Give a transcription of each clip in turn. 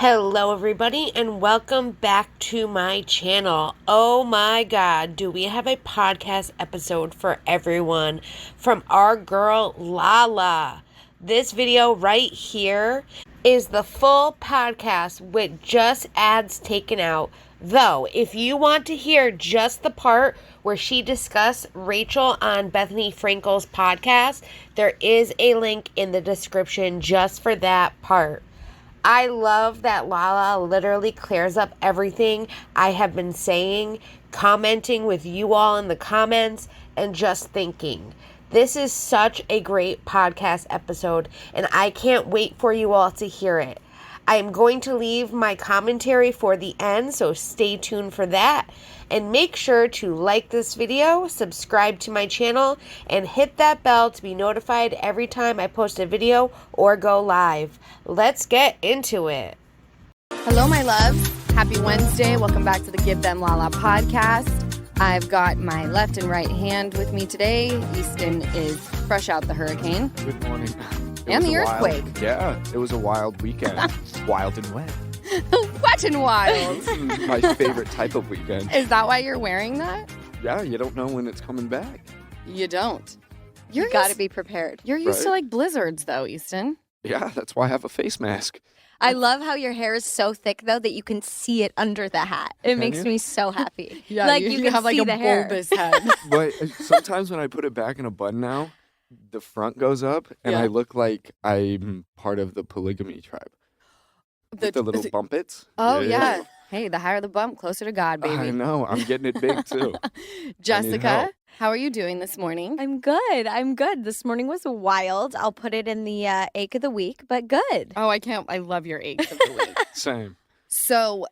Hello everybody and welcome back to my channel. Oh my god, do we have a podcast episode for everyone from our girl Lala. This video right here is the full podcast with just ads taken out. Though, if you want to hear just the part where she discussed Rachel on Bethenny Frankel's podcast, there is a link in the description just for that part. I love that Lala literally clears up everything I have been saying, commenting with you all in the comments, and just thinking. This is such a great podcast episode, and I can't wait for you all to hear it. I am going to leave my commentary for the end, so stay tuned for that. And make sure to like this video, subscribe to my channel, and hit that bell to be notified every time I post a video or go live. Let's get into it. Hello, my loves. Happy Wednesday. Welcome back to the Give Them Lala Podcast. I've got my left and right hand with me today. Easton is fresh out the hurricane. Good morning. And the earthquake. It was a wild weekend. Wild and wet. Wet and wild. This is my favorite type of weekend. Is that why you're wearing that? Yeah, you don't know when it's coming back. You don't. You got to be prepared. You're used to Right? like blizzards, though, Easton. Yeah, that's why I have a face mask. I love how your hair is so thick, though, that you can see it under the hat. It makes you? me so happy. Yeah, like you can have like see a the hair. bulbous head. But sometimes when I put it back in a bun now, the front goes up and Yeah. I look like I'm part of the polygamy tribe. With the little bumpets. Oh, yeah. Hey, the higher the bump, closer to God, baby. I know. I'm getting it big too. Jessica, help. how are you doing this morning? I'm good. This morning was wild. I'll put it in the ache of the week, but good. Oh, I love your aches of the week. Same. So,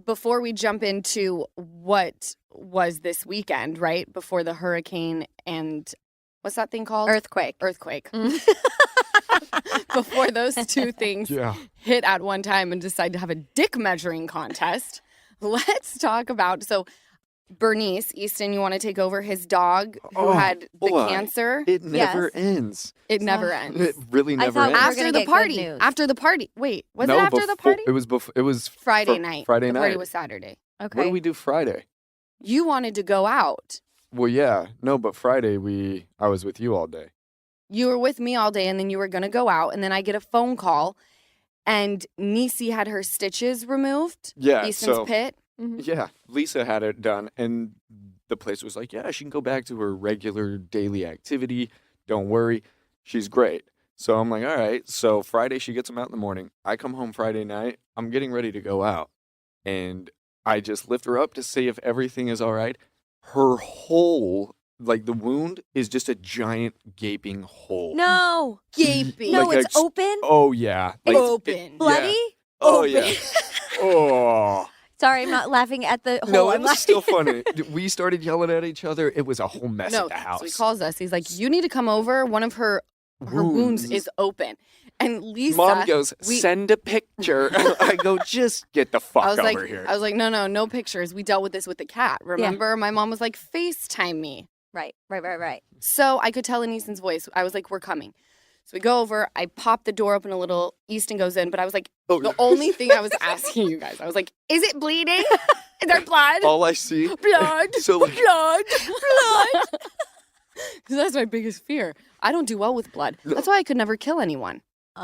before we jump into what was this weekend, right? Before the hurricane and what's that thing called? Earthquake. Earthquake. Before those two things Yeah. hit at one time and decide to have a dick measuring contest, let's talk about. So, Bernice, Easton, you want to take over his dog who Oh, had the boy. cancer? It never ends. It never ends. It really never thought we ends. were After gonna the get good party. news. After the party. Wait, was No, it after the before- party? It was before. It was Friday fr- night. Friday the night. party was Saturday. Okay. What did we do Friday? You wanted to go out. Well, yeah. No, but Friday I was with you all day. You were with me all day, and then you were going to go out, and then I get a phone call, and Nisi had her stitches removed. Yeah. Easton's so pit. yeah, Lisa had it done, and the place was like, yeah, she can go back to her regular daily activity. Don't worry, she's great. So I'm like, all right. So Friday she gets them out in the morning. I come home Friday night. I'm getting ready to go out, and I just lift her up to see if everything is all right. Her whole the wound is just a giant gaping hole. No. Gaping. No, Like it's a- open. Oh yeah. It's open. Bloody. Oh yeah. Oh. Sorry, I'm not laughing at the hole. No, it I'm was laughing- still funny. We started yelling at each other. It was a whole mess No, at the house. so he calls us. He's like, you need to come over. One of her wounds is open. And Lisa. Mom goes, we- send a picture. I go, just get the fuck I was over like, here. I was like, no pictures. We dealt with this with the cat. Remember? My mom was like, FaceTime me. Right. So I could tell in Easton's voice. I was like, we're coming. So we go over. I pop the door open a little. Easton goes in. But I was like, the only thing I was asking you guys, I was like, is it bleeding? Is there blood? All I see. Blood. So like, Blood. That's my biggest fear. I don't do well with blood. That's why I could never kill anyone. Oh.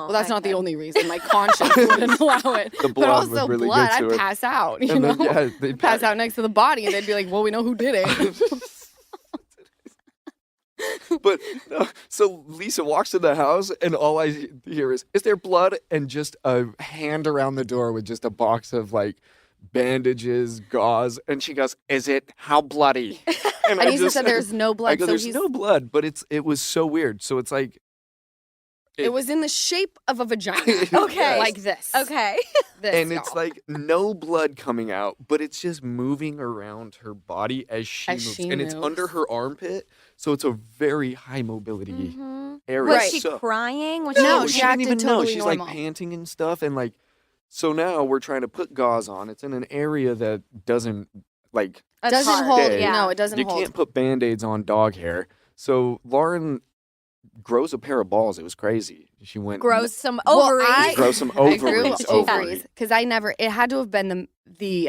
Well, that's not the only reason. My conscience wouldn't allow it. The But blood would also really blood, get to I'd it. pass out. You and know? then, yeah, they Pass out next to the body, and they'd be like, well, we know who did it. But no, so Lisa walks in the house, and all I hear is there blood? And just a hand around the door with just a box of bandages, gauze, and she goes, "Is it how bloody?" And Easton said there's no blood. I go, so "There's he's, no blood," but it was so weird. So it's like it was in the shape of a vagina. Okay. Like this. Okay. This, and it's y'all. no blood coming out, but it's just moving around her body as she As moves, she and it's moves. under her armpit, so it's a very high mobility Mhm. area. Was she So- crying? Was No, she she didn't acted even know. totally She's normal. panting and stuff, and so now we're trying to put gauze on. It's in an area that doesn't That's doesn't hard. hold. stay. Yeah. No, it doesn't you hold. can't put band-aids on dog hair. So Lauren grows a pair of balls. It was crazy. She went Grows some Well, ovaries. grows some I grew ovaries. ovaries because I never. It had to have been the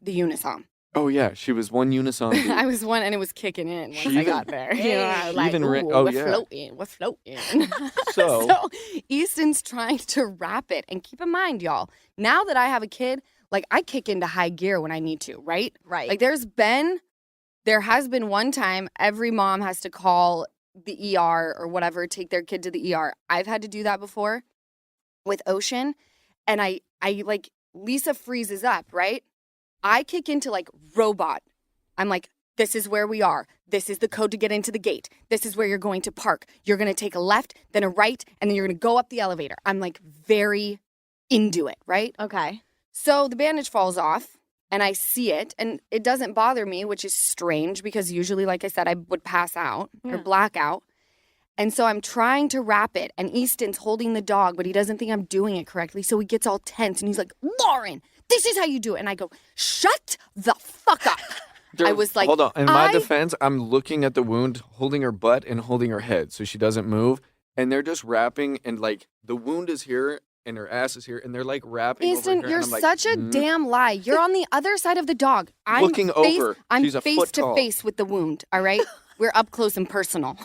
Unisom. Oh yeah, she was one unison. I dude. was one, and it was kicking in once She I even- got there. You know, I was She like, even ooh, oh, we're yeah. floating, we're floating. So- so Easton's trying to wrap it, and keep in mind, y'all, now that I have a kid, like I kick into high gear when I need to, right? Right. Like there has been one time every mom has to call the ER or whatever, take their kid to the ER. I've had to do that before with Ocean, and I like Lisa freezes up, right? I kick into like robot. I'm like, this is where we are. This is the code to get into the gate. This is where you're going to park. You're going to take a left, then a right, and then you're going to go up the elevator. I'm like very into it, right? Okay. So the bandage falls off, and I see it, and it doesn't bother me, which is strange because usually, like I said, I would pass out or Yeah. black out. And so I'm trying to wrap it, and Easton's holding the dog, but he doesn't think I'm doing it correctly. So he gets all tense, and he's like, Lauren, this is how you do it. And I go, shut the fuck up. I was like, hold on. In my defense, I'm looking at the wound, holding her butt and holding her head so she doesn't move. And they're just wrapping, and like the wound is here and her ass is here, and they're like wrapping. Easton, over here, you're and I'm like, such a damn lie. You're on the other side of the dog. I'm Looking over. I'm She's a face foot to tall. face with the wound, all right? We're up close and personal.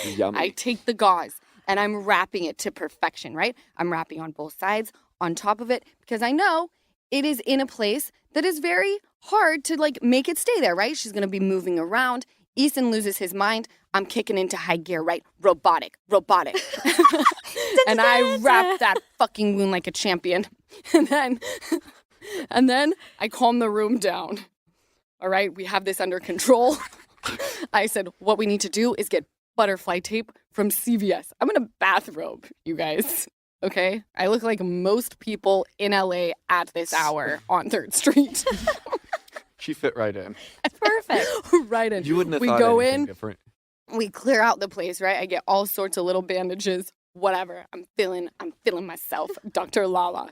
Yummy. I take the gauze and I'm wrapping it to perfection, right? I'm wrapping on both sides, on top of it, because I know it is in a place that is very hard to like make it stay there, right? She's going to be moving around. Easton loses his mind. I'm kicking into high gear, right? Robotic. And I wrap that fucking wound like a champion. And then I calm the room down. All right, we have this under control. I said, what we need to do is get butterfly tape from CVS. I'm in a bathrobe, you guys. Okay? I look like most people in LA at this hour on 3rd Street. She fit right in. Perfect. Right in. You wouldn't have We thought go anything in. different. We clear out the place, right? I get all sorts of little bandages, whatever. I'm feeling myself, Dr. Lala.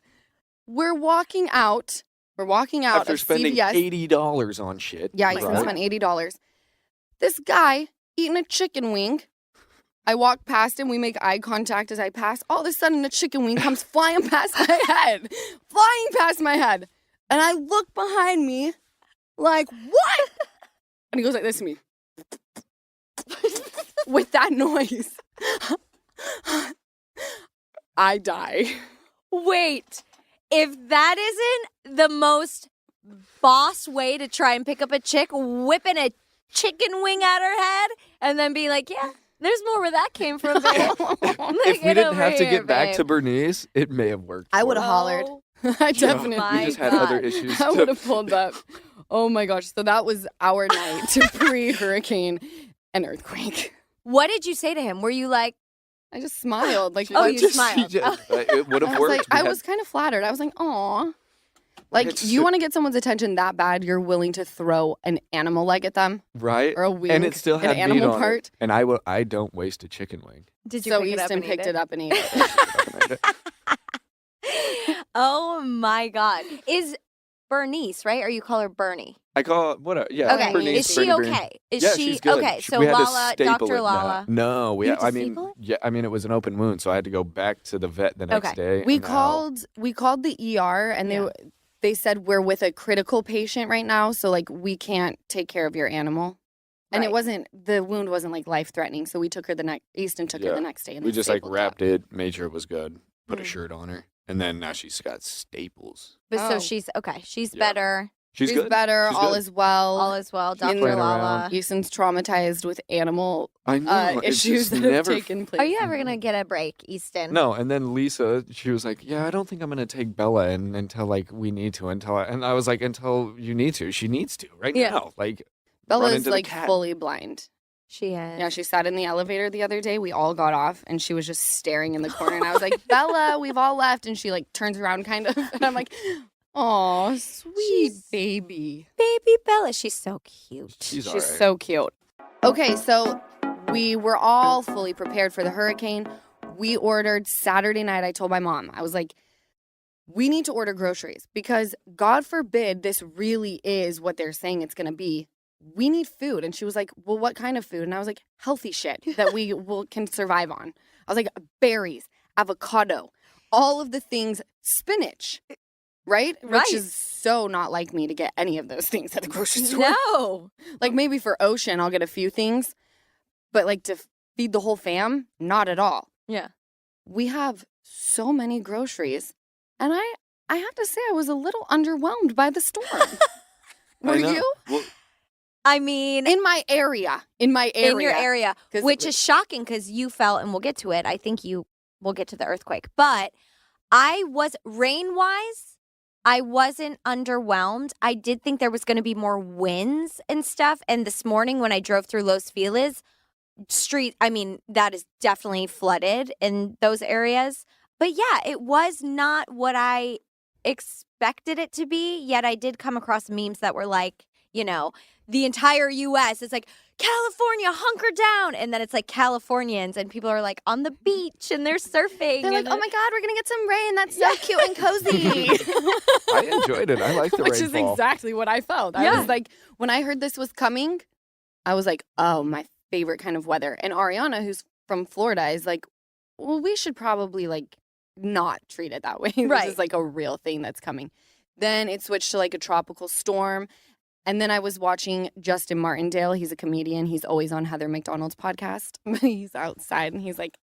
We're walking out After of spending CVS. $80 on shit. Yeah, I right? spent $80. This guy eating a chicken wing. I walk past him. We make eye contact as I pass. All of a sudden, a chicken wing comes flying past my head. And I look behind me like, what? And he goes like this to me. With that noise. I die. Wait, if that isn't the most boss way to try and pick up a chick, whipping a chicken wing at her head and then be like, yeah, there's more where that came from, babe. If we didn't have to get back to Bernice, it may have worked. I for would us. have hollered. I definitely. my We just had God. other issues. I to- would have pulled up. Oh my gosh. So that was our night pre-hurricane and earthquake. What did you say to him? Were you like, I just smiled. Like, Oh, you Just- smiled. it would I have was worked. like, I was kind of flattered. I was like, aw. Like, It's- you want to get someone's attention that bad, you're willing to throw an animal leg at them right, or a wing, and it still had an animal meat on part. it. And I don't waste a chicken wing. did you So pick it up Easton and eat picked it? it up and ate it. Oh my God. Is Bernice, right? Or you call her Bernie? I call it what? Yeah, Okay. Bernice, Is she Bernie. okay? Is Yeah, she she's good. okay? So we had to Lala, staple Dr. it. Lala. No, we. You had to I mean, staple it? yeah. I mean, it was an open wound, so I had to go back to the vet the next Okay. day. We and now- called the ER and Yeah. they said we're with a critical patient right now, so like we can't take care of your animal. And Right. the wound wasn't like life threatening, so we took her Easton took her Yeah. the next day and We they just like stapled wrapped it, made sure it was good, put a Mm. shirt on her, and then now she's got staples. But Oh. so she's okay. She's Yeah. better. She's She's good. better, She's all good. is well. All is well. Dr. playing Lala. around. Easton's traumatized with animal I know. it's issues just that never. have taken place. Are you ever going to get a break, Easton? No, and then Lisa, she was like, "Yeah, I don't think I'm gonna take Bella in until like we need to." And I was like, "Until you need to. She needs to right Yeah. now." Like Bella run is into the like cat. fully blind. She is. Yeah, she sat in the elevator the other day. We all got off and she was just staring in the corner. And I was like, Bella, we've all left. And she like turns around kind of. And I'm like, oh, sweet She's- baby. Baby Bella. She's so cute. She's all She's right. so cute. Okay, so we were all fully prepared for the hurricane. We ordered Saturday night. I told my mom, I was like, we need to order groceries because God forbid this really is what they're saying it's going to be. we need food. And she was like, well, what kind of food? And I was like, healthy shit that we can survive on. I was like, berries, avocado, all of the things, spinach, right? Right. Which is so not like me to get any of those things at the grocery store. No. Like maybe for Ocean, I'll get a few things. But like to feed the whole fam, not at all. Yeah. We have so many groceries. And I have to say I was a little underwhelmed by the storm. Were I know. you? Well, I mean, In my area. in your area, 'Cause which is shocking because you felt, and we'll get to it. I think we'll get to the earthquake. But rain-wise, I wasn't underwhelmed. I did think there was going to be more winds and stuff. And this morning when I drove through Los Feliz, that is definitely flooded in those areas. But yeah, it was not what I expected it to be. Yet I did come across memes that were like, the entire U.S. is like, California, hunker down. And then it's like Californians and people are like on the beach and they're surfing. They're like, and oh my God, we're going to get some rain. That's so cute and cozy. I enjoyed it. I like the Which rainfall. is exactly what I felt. Yeah. I was like, when I heard this was coming, I was like, oh, my favorite kind of weather. And Ariana, who's from Florida, is like, well, we should probably like not treat it that way. Right. This is like a real thing that's coming. Then it switched to like a tropical storm. And then I was watching Justin Martindale. He's a comedian. He's always on Heather McDonald's podcast. He's outside and he's like,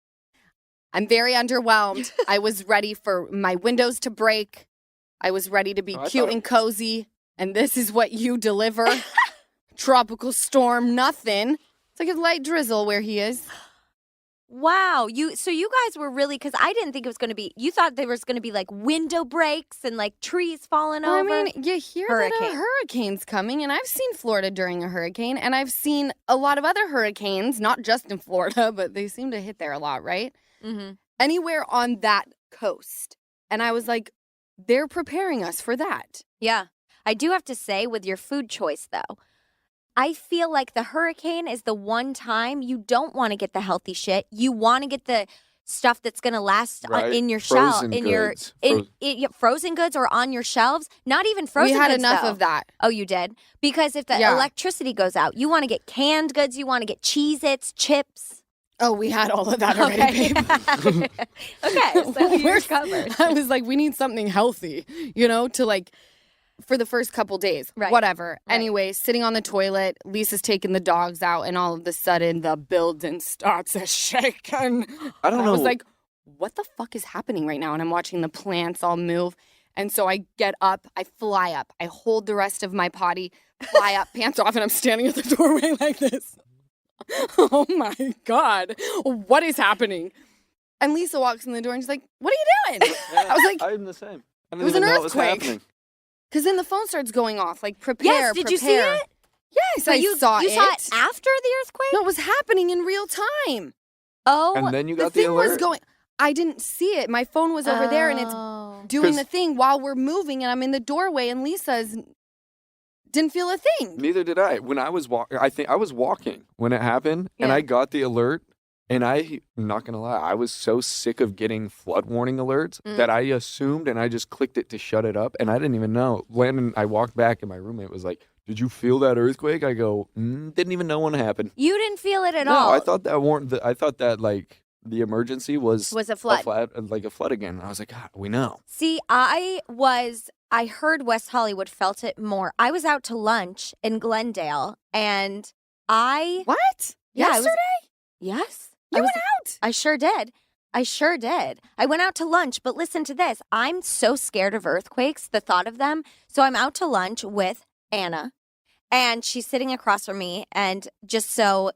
I'm very underwhelmed. I was ready for my windows to break. I was ready to be cute and cozy. And this is what you deliver. Tropical storm, nothing. It's like a light drizzle where he is. Wow. So you guys were really, because I didn't think it was going to be, you thought there was going to be like window breaks and like trees falling Well, over. I mean, you hear that a Hurricane. hurricane's coming, and I've seen Florida during a hurricane, and I've seen a lot of other hurricanes, not just in Florida, but they seem to hit there a lot, right? Mm-hmm. Anywhere on that coast. And I was like, they're preparing us for that. Yeah. I do have to say, with your food choice, though, I feel like the hurricane is the one time you don't want to get the healthy shit. You want to get the stuff that's going to last Right. in your shelf, Frozen in goods. your frozen goods or on your shelves. Not even frozen we had goods, enough though. of that. Oh, you did? Because if the Yeah. electricity goes out, you want to get canned goods. You want to get Cheez-Its, chips. Oh, we had all of that already, babe. Okay, so you're We're- covered. I was like, we need something healthy, to like, for the first couple days. Right. Whatever. Right. Anyway, sitting on the toilet, Lisa's taking the dogs out, and all of a sudden, the building starts a shaking. I don't And know. I was like, what the fuck is happening right now? And I'm watching the plants all move. And so I get up, I fly up, I hold the rest of my potty, fly up, pants off, and I'm standing at the doorway like this. Oh my God, what is happening? And Lisa walks in the door and she's like, what are you doing? I was like, I'm the same. I didn't was even an know it was earthquake. happening. because then the phone starts going off, like prepare, Yes, did you see prepare. it? Yes, But I you saw you it. saw it after the earthquake? No, it was happening in real time. Oh, And then you The got the thing alert. was going. I didn't see it. My phone was over there, and it's Oh. doing 'Cause- the thing while we're moving, and I'm in the doorway, and Lisa's didn't feel a thing. Neither did I. When I was walking, I think I was walking when it happened, and Yeah. I got the alert. And I'm not gonna lie, I was so sick of getting flood warning alerts that I assumed, and I just clicked it to shut it up, and I didn't even know. Landon, I walked back, and my roommate was like, "Did you feel that earthquake?" I go, "Didn't even know when it happened." You didn't feel it at No, all. I thought that warned. I thought that like the emergency was a flood. like a flood again. And I was like, God, we know. See, I heard West Hollywood felt it more. I was out to lunch in Glendale, and What? Yeah, I was- Yesterday? yes. You I was, went out? I sure did. I went out to lunch, but listen to this. I'm so scared of earthquakes, the thought of them. So I'm out to lunch with Anna, and she's sitting across from me. And just so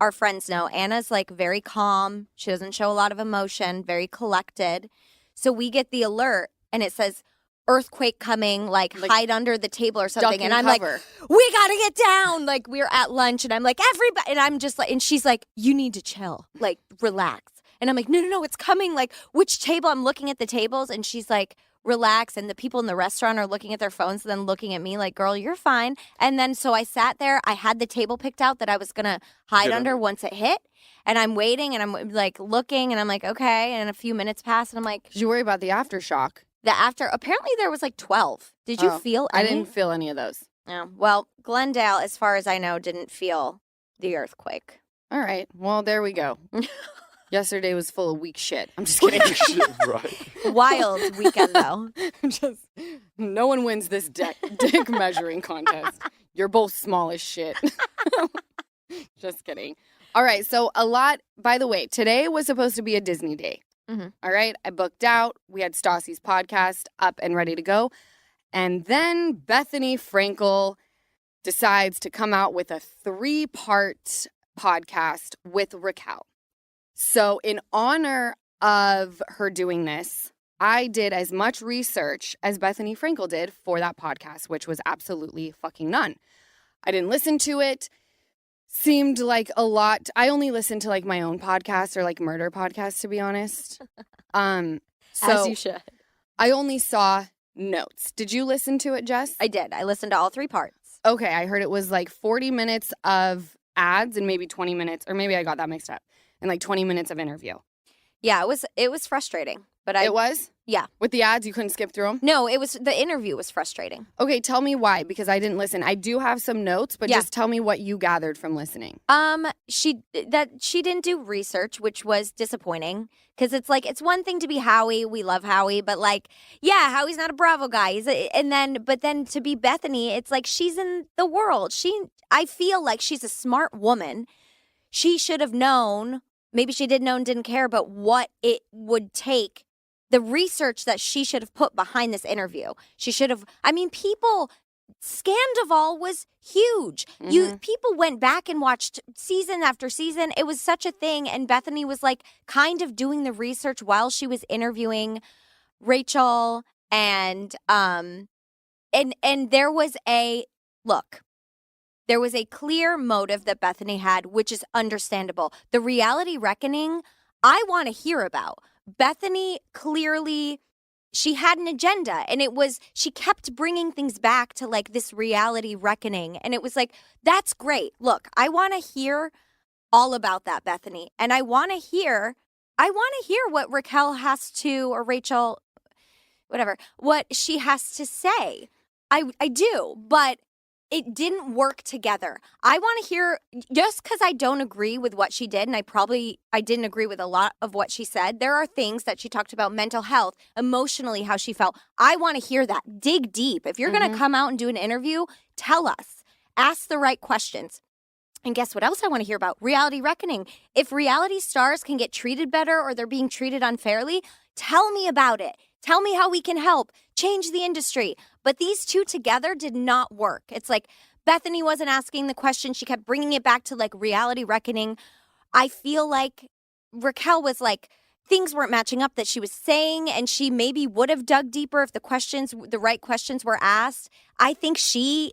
our friends know, Anna's like very calm. She doesn't show a lot of emotion, very collected. So we get the alert, and it says, earthquake coming, like hide under the table or something. Duck And and I'm cover. like, we gotta get down. Like, we're at lunch, and I'm like, everybody. And I'm just like, and she's like, you need to chill, like, relax. And I'm like, no, it's coming. Like, which table? I'm looking at the tables, and she's like, relax. And the people in the restaurant are looking at their phones and then looking at me like, girl, you're fine. And then so I sat there. I had the table picked out that I was gonna hide Get under under. once it hit. And I'm waiting, and I'm like looking, and I'm like, okay. And a few minutes pass, and I'm like, Did you worry about the aftershock? apparently there was like 12. Did you Oh, feel I any? didn't feel any of those. Yeah. Well, Glendale, as far as I know, didn't feel the earthquake. All right. Well, there we go. Yesterday was full of weak shit. I'm just kidding. Right. Wild weekend, though. No one wins this dick measuring contest. You're both small as shit. Just kidding. All right. So by the way, today was supposed to be a Disney day. Mm-hmm. All right. I booked out. We had Stassi's podcast up and ready to go. And then Bethenny Frankel decides to come out with a 3-part podcast with Raquel. So in honor of her doing this, I did as much research as Bethenny Frankel did for that podcast, which was absolutely fucking none. I didn't listen to it. Seemed like a lot. I only listened to like my own podcast or like murder podcasts, to be honest. So As you should. I only saw notes. Did you listen to it, Jess? I did. I listened to all 3 parts. Okay, I heard it was like 40 minutes of ads and maybe 20 minutes, or maybe I got that mixed up, and like 20 minutes of interview. Yeah, it was frustrating. But It was? Yeah. With the ads, you couldn't skip through them? No, the interview was frustrating. Okay, tell me why, because I didn't listen. I do have some notes, but Yeah. just tell me what you gathered from listening. She didn't do research, which was disappointing because it's like it's one thing to be Howie, we love Howie, but like Howie's not a Bravo guy. But then to be Bethenny, it's like she's in the world. I feel like she's a smart woman. She should have known. Maybe she did know and didn't care, but what it would take. The research that she should have put behind this interview. She should have, Scandoval was huge. Mhm. People went back and watched season after season. It was such a thing. And Bethenny was like kind of doing the research while she was interviewing Rachel. And there was there was a clear motive that Bethenny had, which is understandable. The reality reckoning, I want to hear about. Bethenny clearly, she had an agenda, and she kept bringing things back to like this reality reckoning. And it was like, that's great. Look, I want to hear all about that, Bethenny. And I want to hear what Raquel or Rachel, whatever, what she has to say. I do, but it didn't work together. I want to hear, just because I don't agree with what she did, and I didn't agree with a lot of what she said, there are things that she talked about, mental health, emotionally, how she felt. I want to hear that. Dig deep. If you're going to come out and do an interview, tell us. Ask the right questions. And guess what else I want to hear about? Reality reckoning. If reality stars can get treated better or they're being treated unfairly, tell me about it. Tell me how we can help change the industry. But these two together did not work. It's like Bethenny wasn't asking the question. She kept bringing it back to like reality reckoning. I feel like Raquel was like, things weren't matching up that she was saying, and she maybe would have dug deeper if the right questions were asked. I think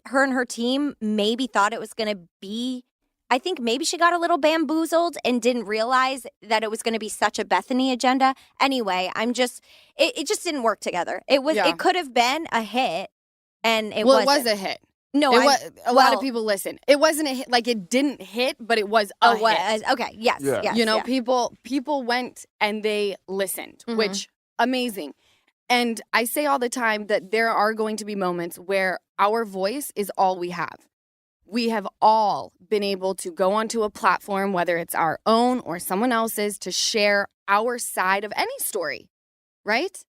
her and her team maybe thought it was going to be, I think maybe she got a little bamboozled and didn't realize that it was going to be such a Bethenny agenda. Anyway, it just didn't work together. It could have been a hit, and it wasn't. It was a hit. No, a lot of people listen. It wasn't a hit. Like, it didn't hit, but it was a hit. Okay, yes, Yeah. yes. You know, yeah. people went and they listened, Mhm. which amazing. And I say all the time that there are going to be moments where our voice is all we have. We have all been able to go onto a platform, whether it's our own or someone else's, to share our side of any story, right?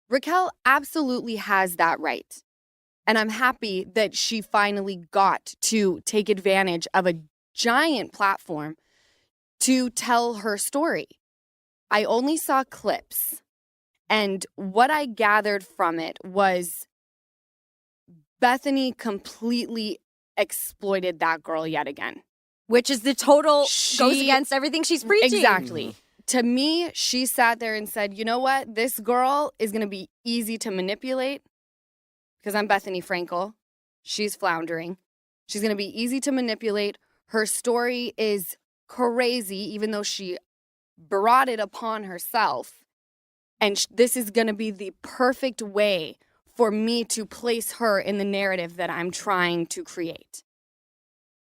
Raquel absolutely has that right. And I'm happy that she finally got to take advantage of a giant platform to tell her story. I only saw clips, and what I gathered from it was Bethenny completely exploited that girl yet again. Which is the total, She- goes against everything she's preaching. Exactly. To me, she sat there and said, you know what? This girl is going to be easy to manipulate because I'm Bethenny Frankel. She's floundering. She's going to be easy to manipulate. Her story is crazy, even though she brought it upon herself. And this is going to be the perfect way for me to place her in the narrative that I'm trying to create.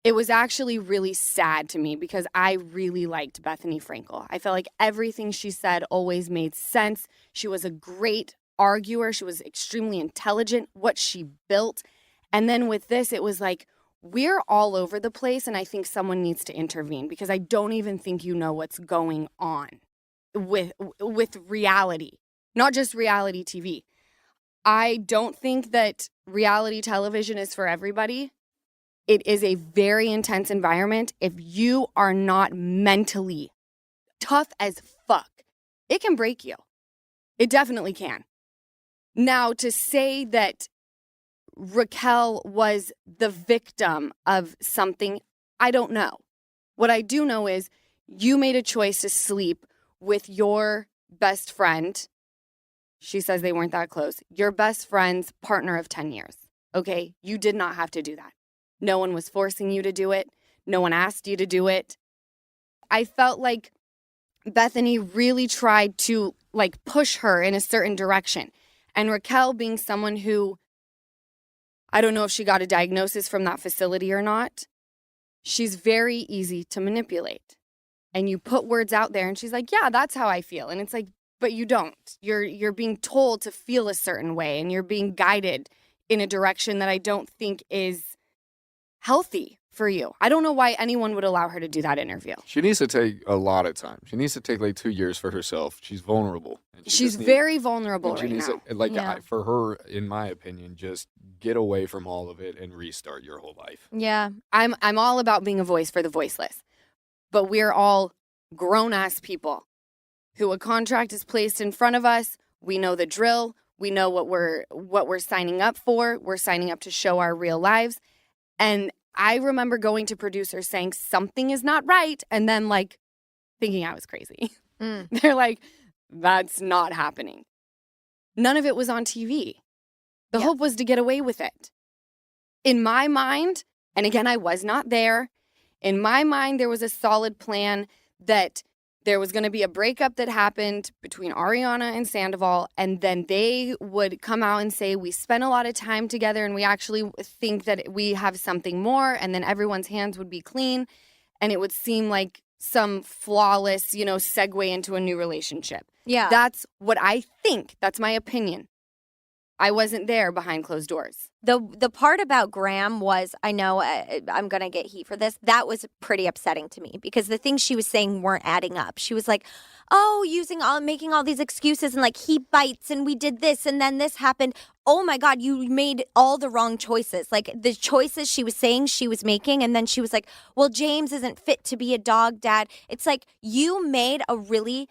It was actually really sad to me because I really liked Bethenny Frankel. I felt like everything she said always made sense. She was a great arguer. She was extremely intelligent. What she built, And then with this, it was like, we're all over the place, and I think someone needs to intervene because I don't even think you know what's going on with reality, not just reality TV. I don't think that reality television is for everybody. It is a very intense environment. If you are not mentally tough as fuck, it can break you. It definitely can. Now, to say that Raquel was the victim of something, I don't know. What I do know is you made a choice to sleep with your best friend. She says they weren't that close. Your best friend's partner of 10 years. Okay? You did not have to do that. No one was forcing you to do it. No one asked you to do it. I felt like Bethenny really tried to push her in a certain direction. And Raquel, being someone who, I don't know if she got a diagnosis from that facility or not, she's very easy to manipulate. And you put words out there and she's like, yeah, that's how I feel. And it's like, but you don't. You're being told to feel a certain way, and you're being guided in a direction that I don't think is healthy for you. I don't know why anyone would allow her to do that interview. She needs to take a lot of time. She needs to take 2 years for herself. She's vulnerable. And She's very vulnerable right now. For her, in my opinion, just get away from all of it and restart your whole life. Yeah. I'm all about being a voice for the voiceless. But we're all grown-ass people who a contract is placed in front of us. We know the drill. We know what we're signing up for. We're signing up to show our real lives. And I remember going to producers saying something is not right, and then thinking I was crazy. They're like, that's not happening. None of it was on TV. The hope was to get away with it. In my mind, and again, I was not there, in my mind, there was a solid plan that there was going to be a breakup that happened between Ariana and Sandoval, and then they would come out and say, we spent a lot of time together and we actually think that we have something more, and then everyone's hands would be clean, and it would seem like some flawless, segue into a new relationship. Yeah. That's what I think. That's my opinion. I wasn't there behind closed doors. The part about Graham was, I know I'm going to get heat for this, that was pretty upsetting to me because the things she was saying weren't adding up. She was like, oh, making all these excuses and he bites and we did this and then this happened. Oh my God, you made all the wrong choices. The choices she was saying she was making, and then she was like, well, James isn't fit to be a dog dad. It's like, you made a really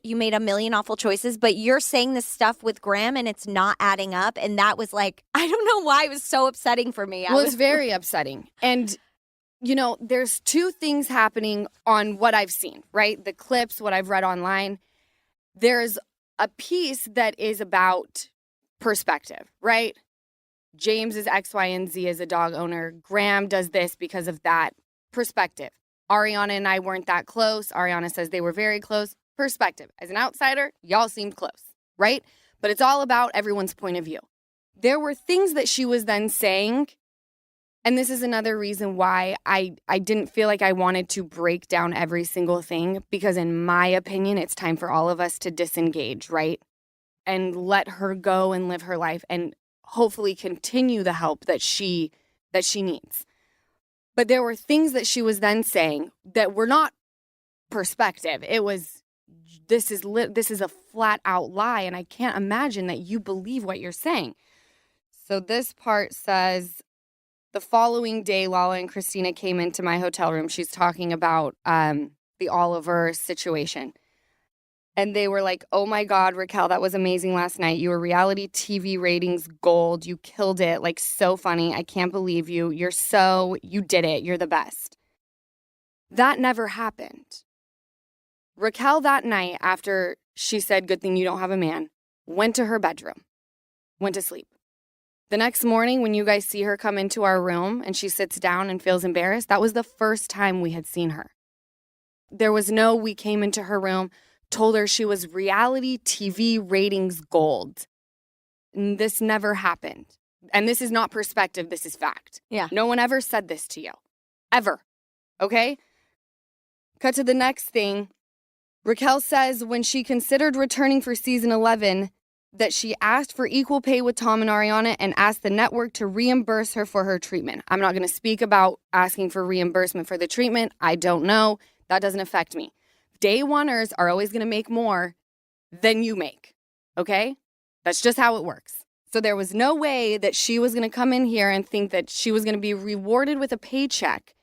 you made a million awful choices, but you're saying this stuff with Graham and it's not adding up. And that was I don't know why it was so upsetting for me. Well, it's very upsetting. And, there's two things happening on what I've seen, right? The clips, what I've read online. There's a piece that is about perspective, right? James is X, Y, and Z as a dog owner. Graham does this because of that perspective. Ariana and I weren't that close. Ariana says they were very close. Perspective. As an outsider, y'all seemed close, right? But it's all about everyone's point of view. There were things that she was then saying, and this is another reason why I didn't feel like I wanted to break down every single thing, because in my opinion, it's time for all of us to disengage, right? And let her go and live her life and hopefully continue the help that she needs. But there were things that she was then saying that were not perspective. It was, this is a flat out lie, and I can't imagine that you believe what you're saying. So this part says, the following day, Lala and Christina came into my hotel room. She's talking about the Oliver situation. And they were like, oh my God, Raquel, that was amazing last night. You were reality TV ratings gold. You killed it. So funny. I can't believe you. You did it. You're the best. That never happened. Raquel that night, after she said, good thing you don't have a man, went to her bedroom, went to sleep. The next morning, when you guys see her come into our room and she sits down and feels embarrassed, that was the first time we had seen her. There was we came into her room, told her she was reality TV ratings gold. And this never happened. And this is not perspective, this is fact. Yeah. No one ever said this to you. Ever. Okay? Cut to the next thing. Raquel says when she considered returning for season 11, that she asked for equal pay with Tom and Ariana and asked the network to reimburse her for her treatment. I'm not going to speak about asking for reimbursement for the treatment. I don't know. That doesn't affect me. Day oneers are always going to make more than you make, okay? That's just how it works. So there was no way that she was going to come in here and think that she was going to be rewarded with a paycheck.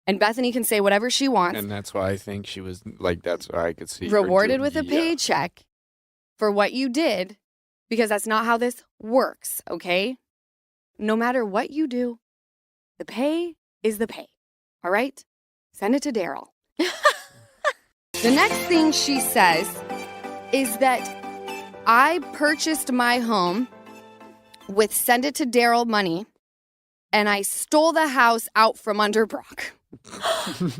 And Bethenny can say whatever she wants. And that's why I think she was like, that's why I could see her rewarded doing- with a paycheck for what you did, because that's not how this works, okay? No matter what you do, the pay is the pay, all right? Send it to Daryl. The next thing she says is that I purchased my home with send it to Daryl money, and I stole the house out from under Brock.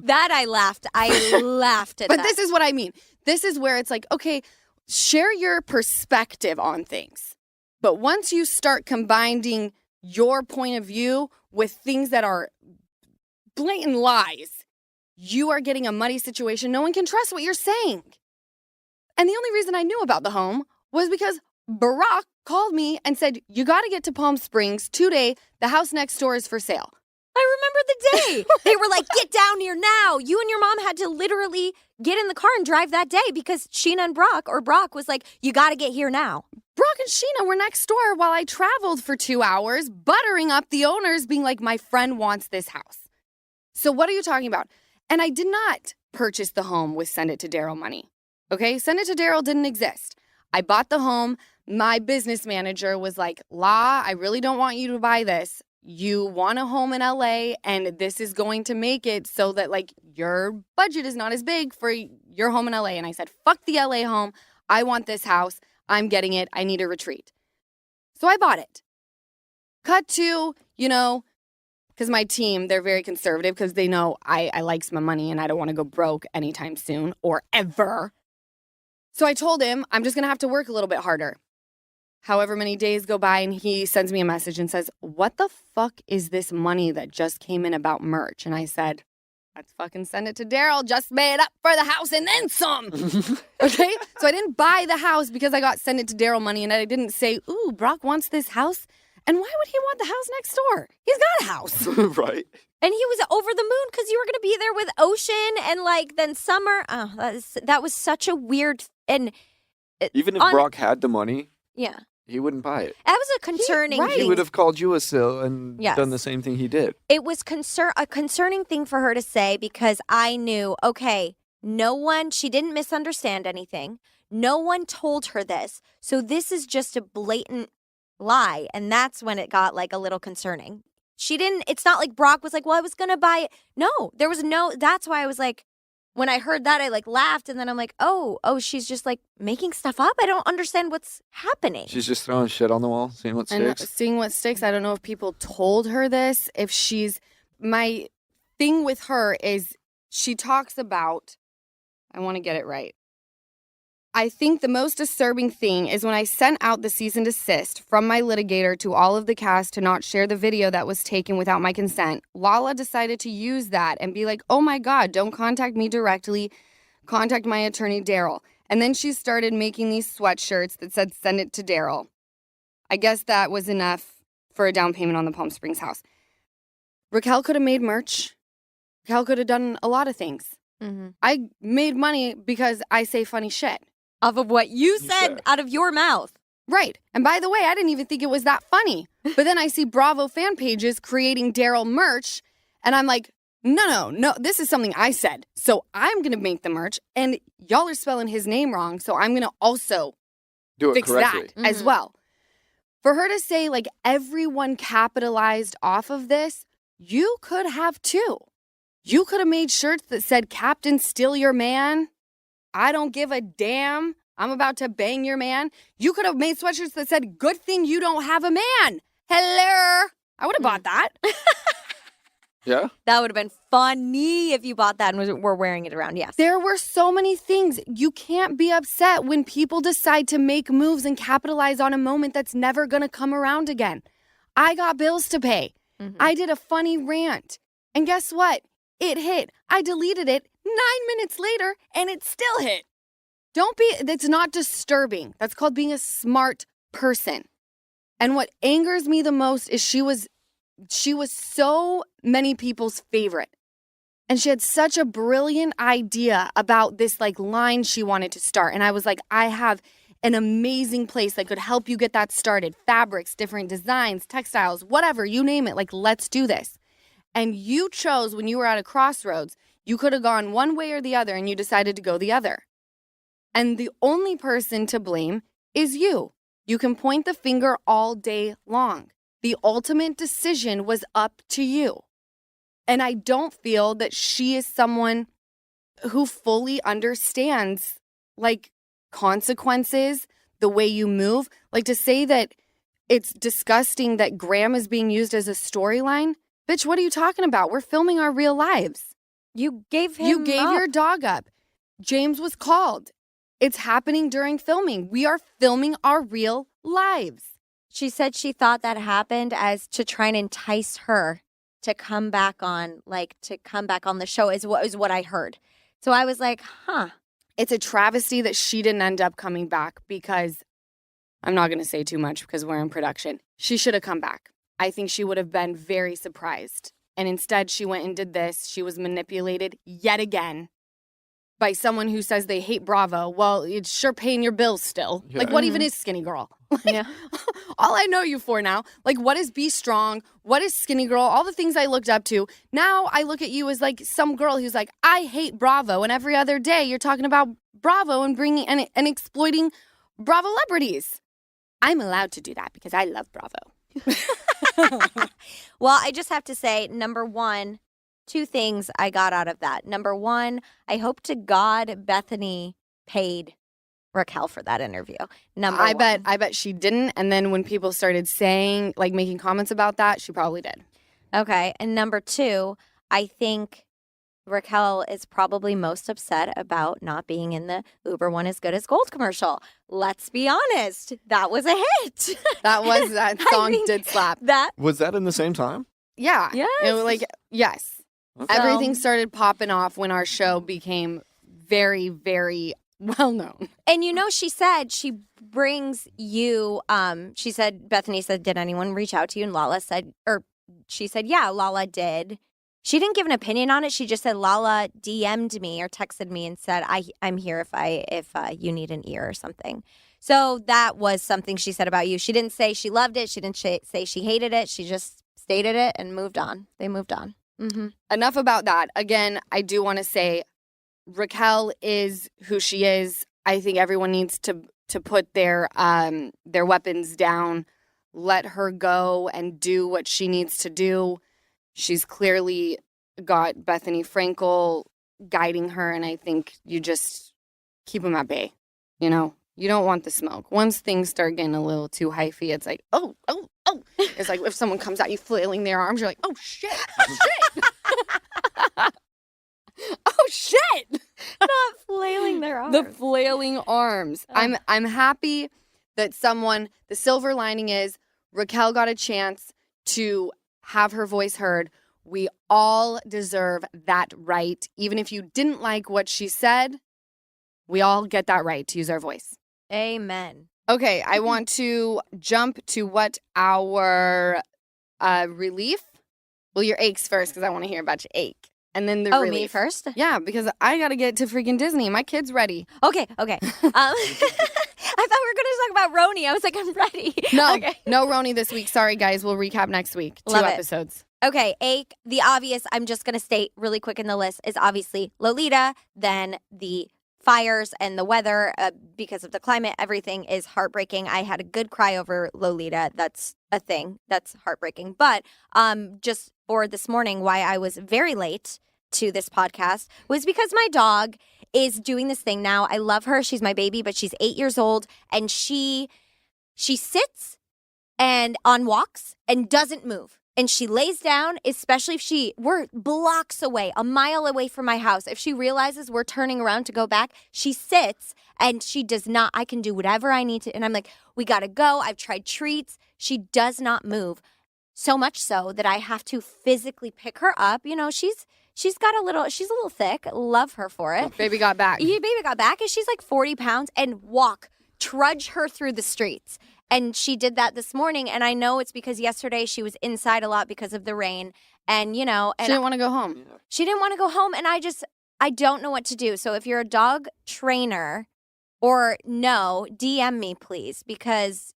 That I laughed. I laughed at But that. this is what I mean. This is where it's like, okay, share your perspective on things. But once you start combining your point of view with things that are blatant lies, you are getting a muddy situation. No one can trust what you're saying. And the only reason I knew about the home was because Barack called me and said, you got to get to Palm Springs today. The house next door is for sale. I remember the day. They were like, get down here now. You and your mom had to literally get in the car and drive that day because Scheana and Brock was like, you got to get here now. Brock and Scheana were next door while I traveled for 2 hours, buttering up the owners, being like, my friend wants this house. So what are you talking about? And I did not purchase the home with Send It to Daryl money. Okay? Send It to Daryl didn't exist. I bought the home. My business manager was like, La, I really don't want you to buy this. You want a home in LA, and this is going to make it so that, like, your budget is not as big for your home in LA. And I said, fuck the LA home. I want this house. I'm getting it. I need a retreat. So I bought it. Cut to, because my team, they're very conservative because they know I like some money and I don't want to go broke anytime soon or ever. So I told him I'm just going to have to work a little bit harder. However many days go by and he sends me a message and says, what the fuck is this money that just came in about merch? And I said, let's fucking send it to Daryl. Just made up for the house and then some. Okay? So I didn't buy the house because I got send it to Daryl money, and I didn't say, ooh, Brock wants this house. And why would he want the house next door? He's got a house. Right. And he was over the moon because you were going to be there with Ocean and then Summer. Oh, that was such a weird and Even if Brock had the money, yeah, he wouldn't buy it. that was a concerning right. He thing. would have called you a sill and Yes. done the same thing he did. It was a concerning thing for her to say because I knew, okay, she didn't misunderstand anything. No one told her this. So this is just a blatant lie. And that's when it got a little concerning. It's not like Brock was like, well, I was going to buy it. No, that's why I was like, when I heard that, I laughed. And then I'm like, oh, she's just making stuff up. I don't understand what's happening. She's just throwing shit on the wall, seeing what And sticks. seeing what sticks. I don't know if people told her this. My thing with her is she talks about, I want to get it right. I think the most disturbing thing is when I sent out the cease and desist from my litigator to all of the cast to not share the video that was taken without my consent, Lala decided to use that and be like, oh my God, don't contact me directly. Contact my attorney, Daryl. And then she started making these sweatshirts that said, send it to Daryl. I guess that was enough for a down payment on the Palm Springs house. Raquel could have made merch. Raquel could have done a lot of things. Mm-hmm. I made money because I say funny shit. Off of what you said said. out of your mouth. Right. And by the way, I didn't even think it was that funny. But then I see Bravo fan pages creating Daryl merch, and I'm like, no, this is something I said. So I'm going to make the merch, and y'all are spelling his name wrong, so I'm going to also Do it fix correctly. that as Mhm. well. For her to say, everyone capitalized off of this, you could have too. You could have made shirts that said, Captain, steal your man. I don't give a damn. I'm about to bang your man. You could have made sweatshirts that said, good thing you don't have a man. Hello. I would have bought that. Yeah? That would have been funny if you bought that and were wearing it around. Yes. There were so many things. You can't be upset when people decide to make moves and capitalize on a moment that's never going to come around again. I got bills to pay. Mhm. I did a funny rant. And guess what? It hit. I deleted it 9 minutes later, and it still hit. That's not disturbing. That's called being a smart person. And what angers me the most is she was so many people's favorite. And she had such a brilliant idea about this like line she wanted to start. And I was like, I have an amazing place that could help you get that started. Fabrics, different designs, textiles, whatever, you name it. Like, let's do this. And you chose when you were at a crossroads, you could have gone one way or the other and you decided to go the other. And the only person to blame is you. You can point the finger all day long. The ultimate decision was up to you. And I don't feel that she is someone who fully understands, like, consequences, the way you move. Like, to say that it's disgusting that Graham is being used as a storyline. Bitch, what are you talking about? We're filming our real lives. You gave him You gave up. your dog up. James was called. It's happening during filming. We are filming our real lives. She said she thought that happened as to try and entice her to come back on, the show is what I heard. So I was like, huh. It's a travesty that she didn't end up coming back because I'm not going to say too much because we're in production. She should have come back. I think she would have been very surprised. And instead, she went and did this. She was manipulated yet again by someone who says they hate Bravo. Well, it's sure paying your bills still. Yeah. Like, what even is Skinny Girl? Like, Yeah. all I know you for now. Like, what is Be Strong? What is Skinny Girl? All the things I looked up to. Now I look at you as like some girl who's like, I hate Bravo. And every other day you're talking about Bravo and bringing and exploiting Bravo celebrities. I'm allowed to do that because I love Bravo. Well, I just have to say, number one, two things I got out of that. Number one, I hope to God Bethenny paid Raquel for that interview. I bet she didn't. And then when people started saying, like, making comments about that, she probably did. Okay. And number two, I think Raquel is probably most upset about not being in the Uber One As Good As Gold commercial. Let's be honest. That was a hit. That song think did slap. That Was that in the same time? Yeah. Yes. It was like, yes. Okay. Everything started popping off when our show became very, very well known. And she said she brings you, Bethenny said, did anyone reach out to you? And Lala said, she said, yeah, Lala did. She didn't give an opinion on it. She just said, Lala DM'd me or texted me and said, I'm here if you need an ear or something. So that was something she said about you. She didn't say she loved it. She didn't say she hated it. She just stated it and moved on. They moved on. Mm-hmm. Enough about that. Again, I do want to say Raquel is who she is. I think everyone needs to put their weapons down, let her go and do what she needs to do. She's clearly got Bethenny Frankel guiding her, and I think you just keep them at bay. You don't want the smoke. Once things start getting a little too hyphy, it's like, oh. It's like if someone comes at you flailing their arms, you're like, oh, shit. Oh, shit. Not flailing their arms. The flailing arms. I'm happy that the silver lining is Raquel got a chance to have her voice heard. We all deserve that right. Even if you didn't like what she said, we all get that right to use our voice. Amen. Okay, I want to jump to what our relief. Well, your aches first because I want to hear about your ache. And then the relief. Me first? Yeah, because I got to get to freaking Disney. My kid's ready. Okay. I thought we were going to talk about Roni. I was like, I'm ready. No, Okay. no Roni this week. Sorry, guys. We'll recap next week. Love 2 it. episodes. Okay, ache, the obvious, I'm just going to state really quick in the list, is obviously Lolita, then the fires and the weather because of the climate. Everything is heartbreaking. I had a good cry over Lolita. That's a thing. That's heartbreaking. But just for this morning, why I was very late to this podcast was because my dog is doing this thing now. I love her. She's my baby, but she's 8 years old, and she sits and on walks and doesn't move. And she lays down, especially if we're blocks away, a mile away from my house. If she realizes we're turning around to go back, she sits and she does not, I can do whatever I need to. And I'm like, we got to go. I've tried treats. She does not move. So much so that I have to physically pick her up. She's a little thick. Love her for it. Baby got back. Yeah, baby got back and she's like 40 pounds and trudge her through the streets. And she did that this morning. And I know it's because yesterday she was inside a lot because of the rain. And, you know. And she didn't want to go home. Yeah. She didn't want to go home. And I don't know what to do. So if you're a dog trainer or no, DM me, please, because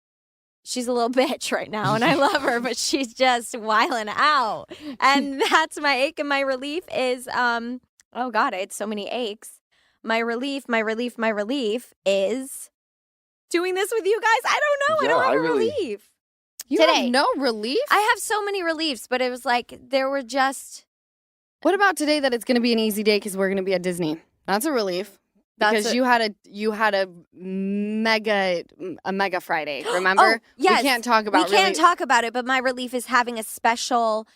she's a little bitch right now and I love her, but she's just wilding out. And that's my ache and my relief is, oh God, I had so many aches. My relief is doing this with you guys. I don't know. I don't have a relief. You Today. have no relief? I have so many reliefs, but it was like there were just. What about today that it's going to be an easy day because we're going to be at Disney? That's a relief. Because you had a mega Friday, remember? Oh, yes. We can't talk about We can't talk about it, but my relief is having a special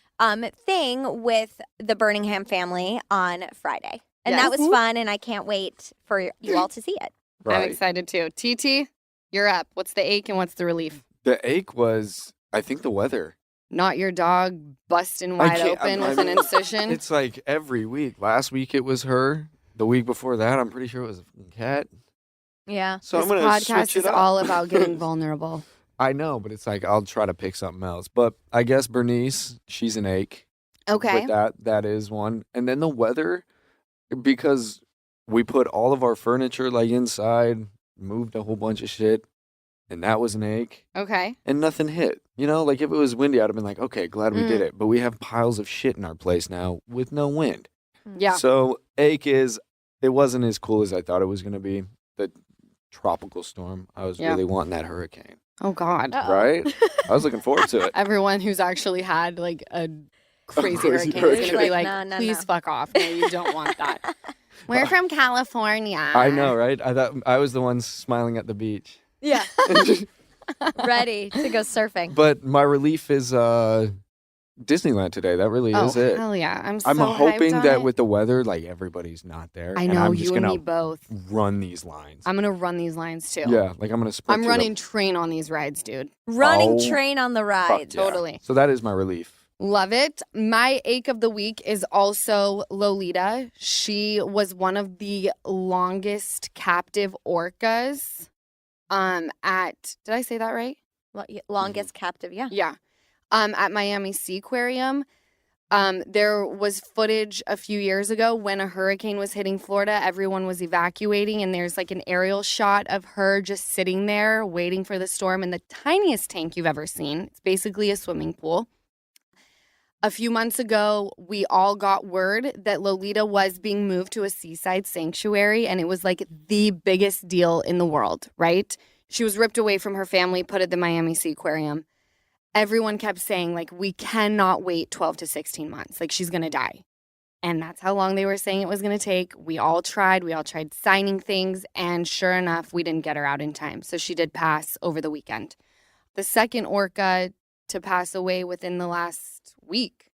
thing with the Birmingham family on Friday. And Yes. that was fun, and I can't wait for you all to see it. I'm Right. excited too. TT, you're up. What's the ache and what's the relief? The ache was, I think, the weather. Not your dog busting I wide can't- open I with an mean, incision. It's like every week. Last week it was her. The week before that, I'm pretty sure it was a cat. Yeah. So This I'm gonna podcast switch it is up. all about getting vulnerable. I know, but it's like I'll try to pick something else. But I guess Bernice, she's an ache. Okay. With that is one. And then the weather, because we put all of our furniture like inside, moved a whole bunch of shit, and that was an ache. Okay. And nothing hit. You know, like if it was windy, I'd have been like, okay, glad we did it. But we have piles of shit in our place now with no wind. Yeah. So ache is, it wasn't as cool as I thought it was going to be. The tropical storm. I was really wanting that hurricane. Oh God. Uh-oh. Right? I was looking forward to it. Everyone who's actually had like a crazy crazy hurricane is hurricane. gonna be like, No, please no. fuck off. No, you don't want that. We're from California. I know, right? I thought I was the one smiling at the beach. Yeah. Ready to go surfing. But my relief is Disneyland today. That really Oh is it. hell yeah! I'm I'm hoping hyped on that it. with the weather, like everybody's not there. I and know I'm just you and gonna me both. run these lines. I'm gonna run these lines too. Yeah, like I'm gonna sprint. I'm through running train on these rides, dude. Running Oh, train on the Fuck ride. yeah. Totally. So that is my relief. Love it. My ache of the week is also Lolita. She was one of the longest captive orcas. Did I say that right? Longest captive, yeah. Yeah. At Miami Seaquarium. There was footage a few years ago when a hurricane was hitting Florida. Everyone was evacuating, and there's like an aerial shot of her just sitting there waiting for the storm in the tiniest tank you've ever seen. It's basically a swimming pool. A few months ago, we all got word that Lolita was being moved to a seaside sanctuary, and it was like the biggest deal in the world, right? She was ripped away from her family, put at the Miami Seaquarium. Everyone kept saying, like, we cannot wait 12 to 16 months. Like, she's going to die. And that's how long they were saying it was going to take. We all tried signing things, and sure enough, we didn't get her out in time. So she did pass over the weekend. The second orca to pass away within the last week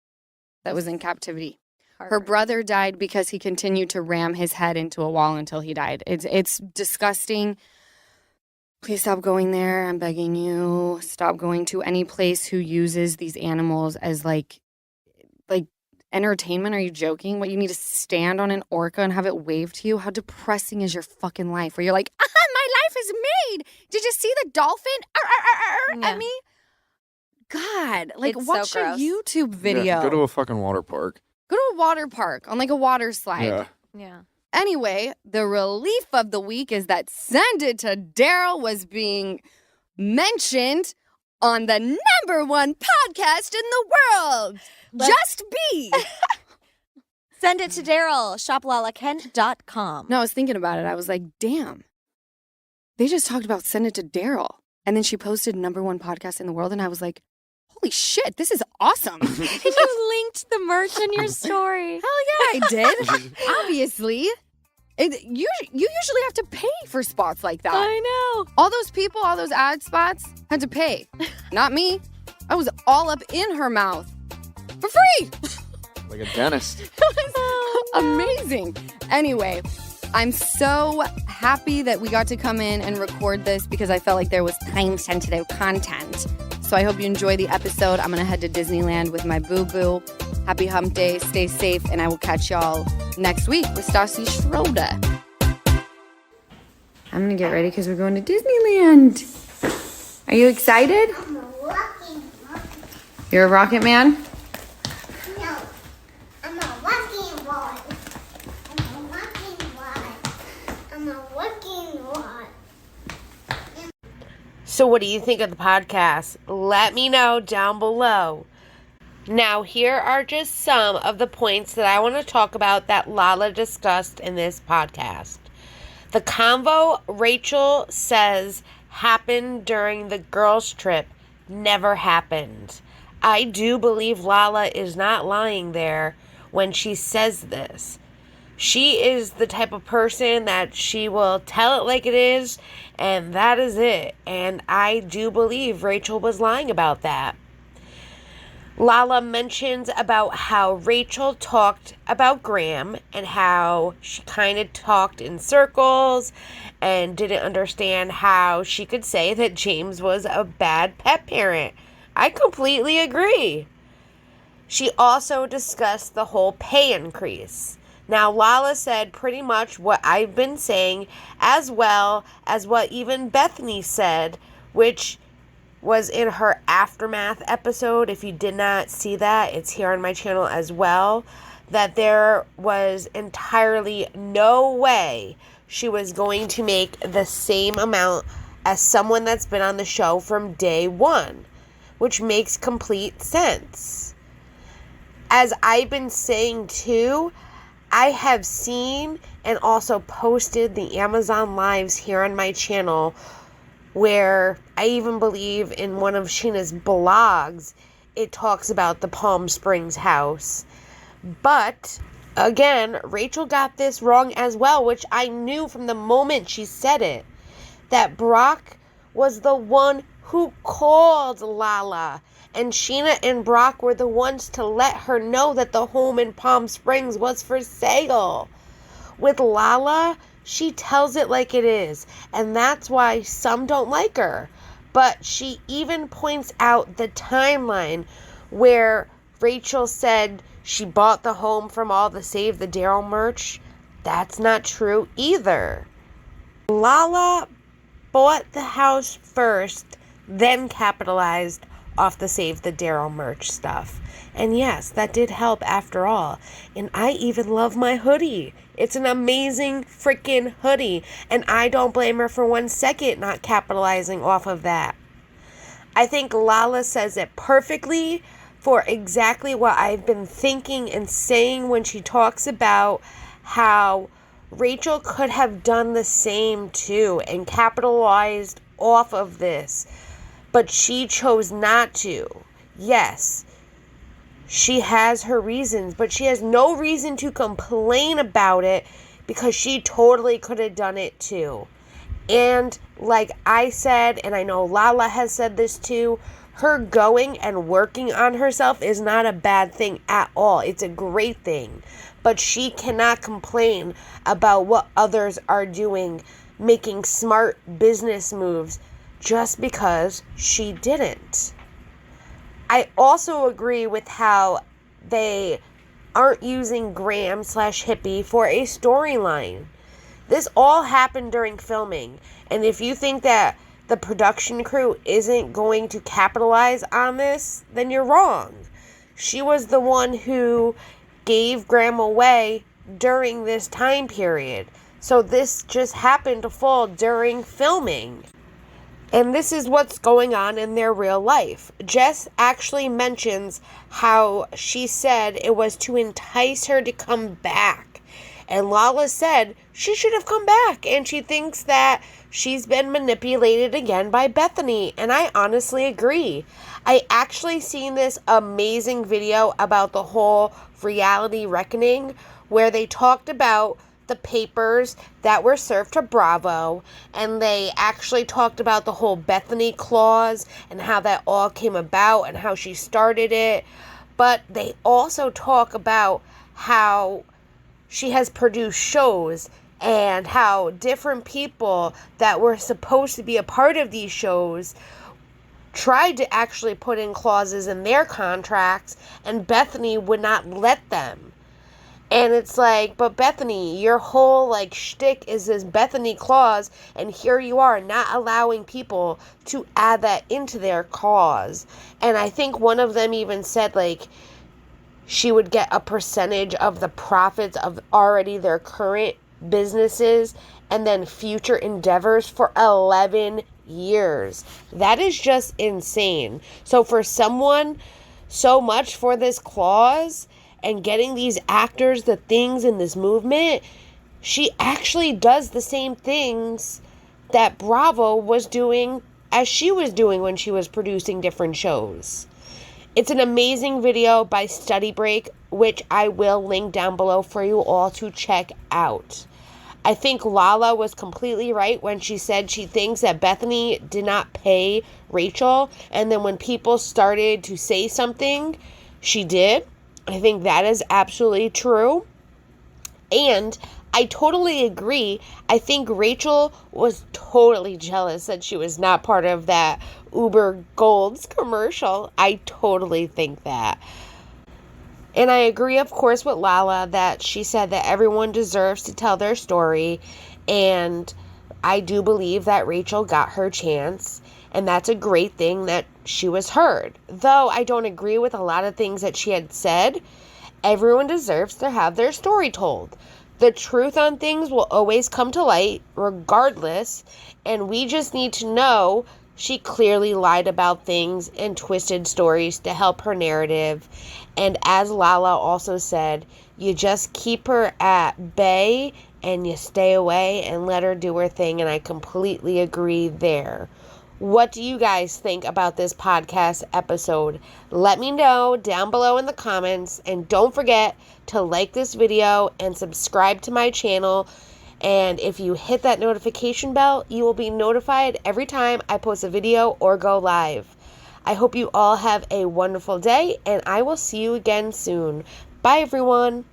that was in captivity. Her brother died because he continued to ram his head into a wall until he died. It's disgusting. Please stop going there. I'm begging you. Stop going to any place who uses these animals as like entertainment. Are you joking? What, you need to stand on an orca and have it wave to you? How depressing is your fucking life? Where you're like, my life is made. Did you see the dolphin at me? God, like It's watch so a gross. YouTube video. Yeah, go to a fucking water park. Go to a water park on like a water slide. Yeah. Yeah. Anyway, the relief of the week is that Send It to Daryl was being mentioned on the #1 podcast in the world. Just be. Send it to Daryl. ShopLalaKent.com. No, I was thinking about it. I was like, damn. They just talked about Send It to Daryl. And then she posted #1 podcast in the world. And I was like, holy shit, this is awesome. And you linked the merch in your story. Hell yeah, I did. Obviously. You usually have to pay for spots like that. I know. All those people, all those ad spots had to pay. Not me. I was all up in her mouth for free. Like a dentist. Amazing. Anyway, I'm so happy that we got to come in and record this because I felt like there was time-sensitive content. So I hope you enjoy the episode. I'm going to head to Disneyland with my boo-boo. Happy hump day. Stay safe. And I will catch y'all next week with Stassi Schroeder. I'm going to get ready because we're going to Disneyland. Are you excited? I'm a walking. You're a rocket man? No, I'm a walking one. I'm a walking one. I'm a walking one. So what do you think of the podcast? Let me know down below. Now, here are just some of the points that I want to talk about that Lala discussed in this podcast. The convo Rachel says happened during the girls' trip never happened. I do believe Lala is not lying there when she says this. She is the type of person that she will tell it like it is, and that is it. And I do believe Rachel was lying about that. Lala mentions about how Rachel talked about Graham and how she kind of talked in circles and didn't understand how she could say that James was a bad pet parent. I completely agree. She also discussed the whole pay increase. Now, Lala said pretty much what I've been saying, as well as what even Bethenny said, which was in her Aftermath episode. If you did not see that, it's here on my channel as well, that there was entirely no way she was going to make the same amount as someone that's been on the show from day one, which makes complete sense. As I've been saying too, I have seen and also posted the Amazon Lives here on my channel, where I even believe in one of Scheana's blogs, it talks about the Palm Springs house. But, again, Rachel got this wrong as well, which I knew from the moment she said it, that Brock was the one who called Lala, and Scheana and Brock were the ones to let her know that the home in Palm Springs was for sale. With Lala, she tells it like it is, and that's why some don't like her. But she even points out the timeline where Rachel said she bought the home from all the Save the Daryl merch. That's not true either. Lala bought the house first, then capitalized off the Save the Daryl merch stuff. And yes, that did help after all. And I even love my hoodie. It's an amazing freaking hoodie. And I don't blame her for 1 second not capitalizing off of that. I think Lala says it perfectly for exactly what I've been thinking and saying when she talks about how Rachel could have done the same too and capitalized off of this. But she chose not to. Yes, she has her reasons, but she has no reason to complain about it because she totally could have done it too. And like I said, and I know Lala has said this too, her going and working on herself is not a bad thing at all. It's a great thing. But she cannot complain about what others are doing, making smart business moves, just because she didn't. I also agree with how they aren't using Graham/Hippie for a storyline. This all happened during filming, and if you think that the production crew isn't going to capitalize on this, then you're wrong. She was the one who gave Graham away during this time period, so this just happened to fall during filming. And this is what's going on in their real life. Jess actually mentions how she said it was to entice her to come back. And Lala said she should have come back. And she thinks that she's been manipulated again by Bethenny. And I honestly agree. I actually seen this amazing video about the whole reality reckoning where they talked about the papers that were served to Bravo, and they actually talked about the whole Bethenny clause and how that all came about and how she started it. But they also talk about how she has produced shows and how different people that were supposed to be a part of these shows tried to actually put in clauses in their contracts, and Bethenny would not let them. And it's like, but Bethenny, your whole like shtick is this Bethenny clause, and here you are not allowing people to add that into their clause. And I think one of them even said like she would get a percentage of the profits of already their current businesses and then future endeavors for 11 years. That is just insane. So for someone so much for this clause and getting these actors the things in this movement, she actually does the same things that Bravo was doing as she was doing when she was producing different shows. It's an amazing video by Study Break, which I will link down below for you all to check out. I think Lala was completely right when she said she thinks that Bethenny did not pay Rachel, and then when people started to say something, she did. I think that is absolutely true. And I totally agree. I think Rachel was totally jealous that she was not part of that Uber Gold's commercial. I totally think that. And I agree, of course, with Lala that she said that everyone deserves to tell their story. And I do believe that Rachel got her chance. And that's a great thing that she was heard. Though I don't agree with a lot of things that she had said, everyone deserves to have their story told. The truth on things will always come to light, regardless. And we just need to know she clearly lied about things and twisted stories to help her narrative. And as Lala also said, you just keep her at bay and you stay away and let her do her thing. And I completely agree there. What do you guys think about this podcast episode? Let me know down below in the comments. And don't forget to like this video and subscribe to my channel. And if you hit that notification bell, you will be notified every time I post a video or go live. I hope you all have a wonderful day, and I will see you again soon. Bye, everyone.